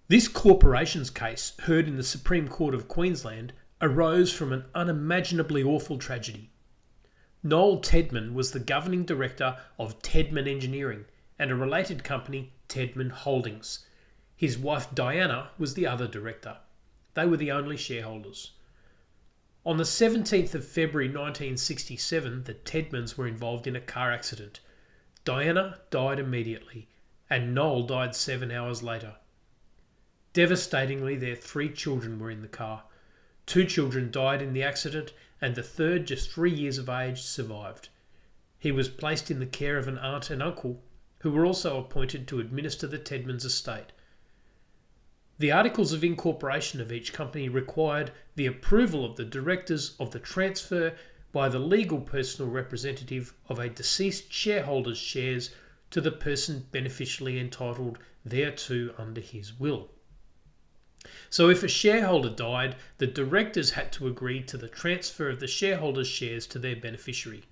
This corporations case, heard in the Supreme Court of Queensland, arose from an unimaginably awful tragedy. Noel Tedman was the governing director of Tedman Engineering and a related company, Tedman Holdings. His wife Diana was the other director. They were the only shareholders. On the 17th of February 1967, the Tedmans were involved in a car accident. Diana died immediately, and Noel died 7 hours later. Devastatingly, their 3 children were in the car. 2 children died in the accident, and the third, just 3 years of age, survived. He was placed in the care of an aunt and uncle, who were also appointed to administer the Tedmans' estate. The articles of incorporation of each company required the approval of the directors of the transfer by the legal personal representative of a deceased shareholder's shares to the person beneficially entitled thereto under his will. So if a shareholder died, the directors had to agree to the transfer of the shareholder's shares to their beneficiary.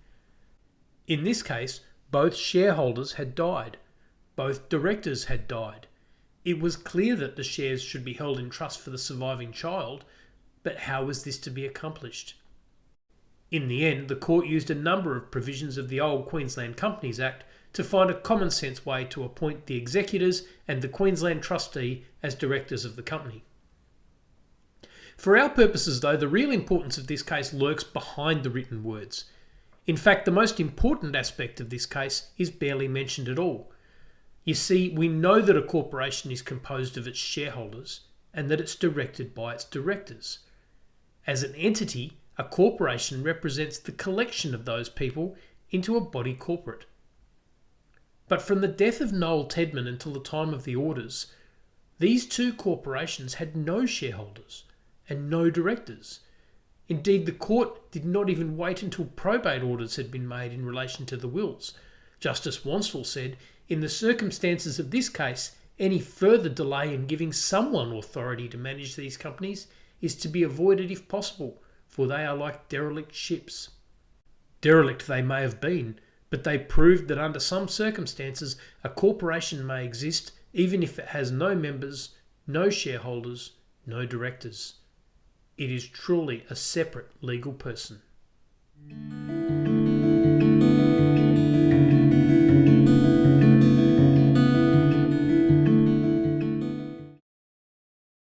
In this case, both shareholders had died. Both directors had died. It was clear that the shares should be held in trust for the surviving child, but how was this to be accomplished? In the end, the court used a number of provisions of the old Queensland Companies Act to find a common sense way to appoint the executors and the Queensland trustee as directors of the company. For our purposes, though, the real importance of this case lurks behind the written words. In fact, the most important aspect of this case is barely mentioned at all. You see, we know that a corporation is composed of its shareholders and that it's directed by its directors. As an entity, a corporation represents the collection of those people into a body corporate. But from the death of Noel Tedman until the time of the orders, these 2 corporations had no shareholders and no directors. Indeed, the court did not even wait until probate orders had been made in relation to the wills. Justice Wansell said, in the circumstances of this case, any further delay in giving someone authority to manage these companies is to be avoided if possible, for they are like derelict ships. Derelict they may have been, but they proved that under some circumstances a corporation may exist even if it has no members, no shareholders, no directors. It is truly a separate legal person.